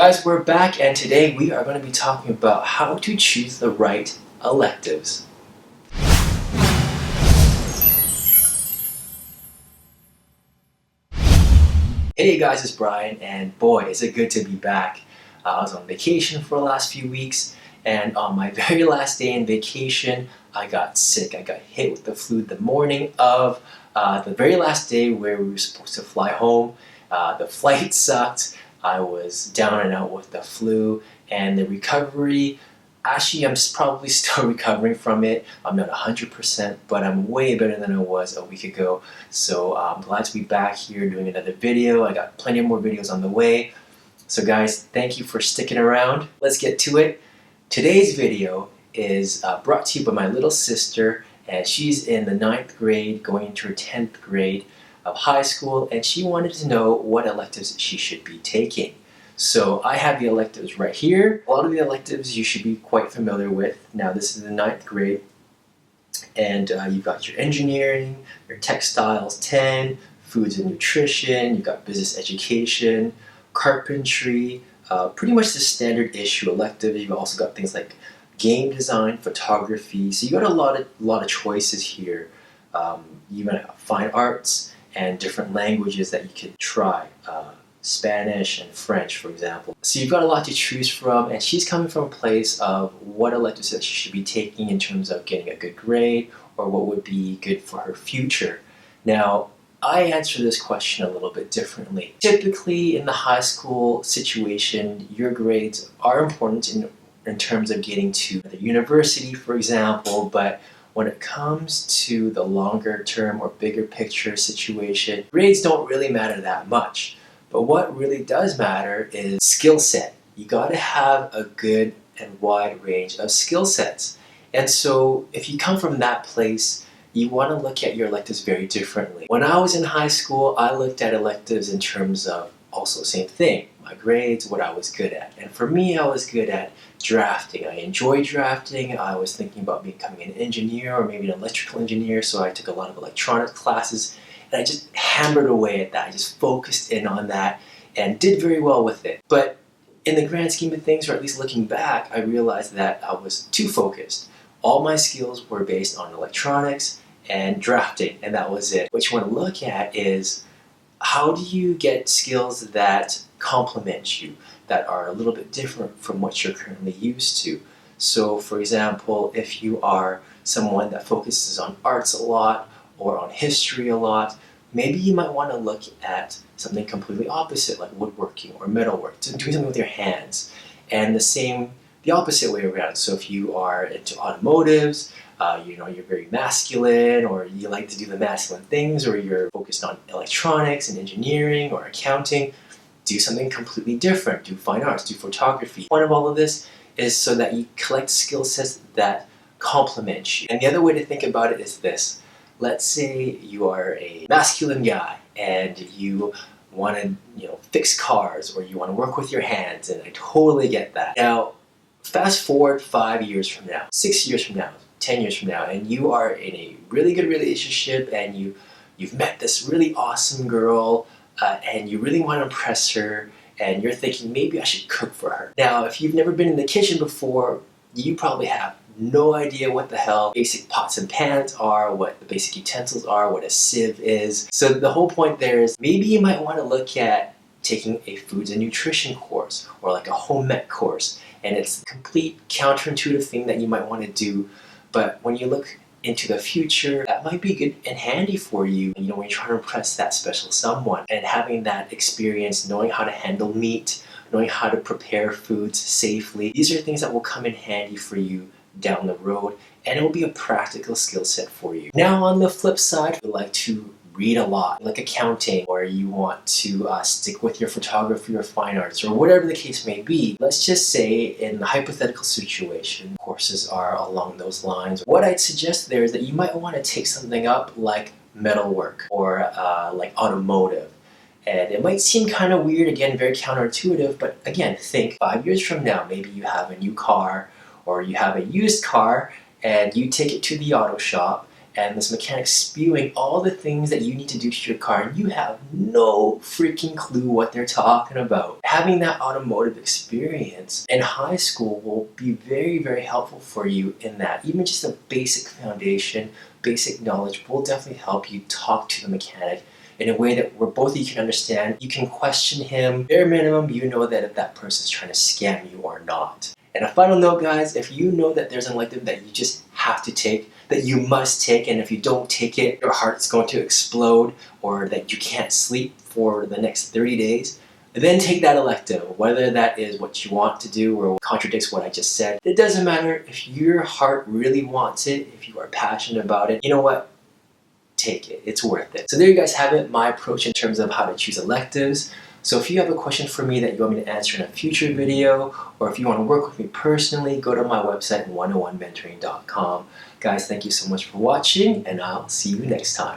Guys, we're back and today we are going to be talking about how to choose the right electives. Hey guys, it's Brian and boy, is it good to be back. I was on vacation for the last few weeks and on my very last day in vacation, I got sick. I got hit with the flu the morning of the very last day where we were supposed to fly home. The flight sucked. I was down and out with the flu and the recovery. Actually, I'm probably still recovering from it. I'm not 100%, but I'm way better than I was a week ago. So I'm glad to be back here doing another video. I got plenty more videos on the way. So guys, thank you for sticking around. Let's get to it. Today's video is brought to you by my little sister, and she's in the 9th grade going into her 10th grade of high school, and she wanted to know what electives she should be taking. So I have the electives right here. A lot of the electives you should be quite familiar with. Now this is the 9th grade, and you've got your engineering, your textiles 10, foods and nutrition, you've got business education, carpentry, pretty much the standard issue electives. You've also got things like game design, photography. So you got a lot of choices here. You got fine arts and different languages that you can try. Spanish and French, for example. So you've got a lot to choose from, and she's coming from a place of what electives that she should be taking in terms of getting a good grade or what would be good for her future. Now, I answer this question a little bit differently. Typically, in the high school situation, your grades are important in terms of getting to the university, for example, but when it comes to the longer term or bigger picture situation, grades don't really matter that much. But what really does matter is skill set. You gotta have a good and wide range of skill sets. And so if you come from that place, you wanna look at your electives very differently. When I was in high school, I looked at electives in terms of also same thing, my grades, what I was good at. And for me, I was good at drafting. I enjoyed drafting. I was thinking about becoming an engineer or maybe an electrical engineer, so I took a lot of electronics classes. And I just hammered away at that. I just focused in on that and did very well with it. But in the grand scheme of things, or at least looking back, I realized that I was too focused. All my skills were based on electronics and drafting, and that was it. What you want to look at is how do you get skills that complement you, that are a little bit different from what you're currently used to. So for example, if you are someone that focuses on arts a lot or on history a lot, maybe you might want to look at something completely opposite, like woodworking or metalwork, doing something with your hands. And the opposite way around. So if you are into automotives, you're very masculine, or you like to do the masculine things, or you're focused on electronics and engineering or accounting, do something completely different. Do fine arts, do photography. The point of all of this is so that you collect skill sets that complement you. And the other way to think about it is this. Let's say you are a masculine guy and you want to fix cars, or you want to work with your hands, and I totally get that. Now, fast forward 5 years from now, 6 years from now, 10 years from now, and you are in a really good relationship and you've met this really awesome girl and you really want to impress her, and you're thinking maybe I should cook for her. Now, if you've never been in the kitchen before, you probably have no idea what the hell basic pots and pans are, what the basic utensils are, what a sieve is. So the whole point there is maybe you might want to look at taking a foods and nutrition course or like a home ec course. And it's a complete counterintuitive thing that you might want to do. But when you look into the future, that might be good and handy for you, when you're trying to impress that special someone. And having that experience, knowing how to handle meat, knowing how to prepare foods safely, these are things that will come in handy for you down the road, and it will be a practical skill set for you. Now on the flip side, you like to read a lot, like accounting, or you want to stick with your photography or fine arts, or whatever the case may be. Let's just say in the hypothetical situation, courses are along those lines. What I'd suggest there is that you might want to take something up like metalwork or like automotive. And it might seem kind of weird, again, very counterintuitive, but again, think 5 years from now, maybe you have a new car or you have a used car and you take it to the auto shop and this mechanic spewing all the things that you need to do to your car, and you have no freaking clue what they're talking about. Having that automotive experience in high school will be very, very helpful for you in that. Even just a basic foundation, basic knowledge will definitely help you talk to the mechanic in a way that where both of you can understand. You can question him. Bare minimum, you know that if that person's trying to scam you or not. And a final note, guys, if you know that there's an elective that you just have to take, that you must take, and if you don't take it, your heart's going to explode, or that you can't sleep for the next 30 days, then take that elective. Whether that is what you want to do or contradicts what I just said, it doesn't matter. If your heart really wants it, if you are passionate about it, you know what? Take it. It's worth it. So there you guys have it, my approach in terms of how to choose electives. So if you have a question for me that you want me to answer in a future video, or if you want to work with me personally, go to my website, 101mentoring.com. Guys, thank you so much for watching, and I'll see you next time.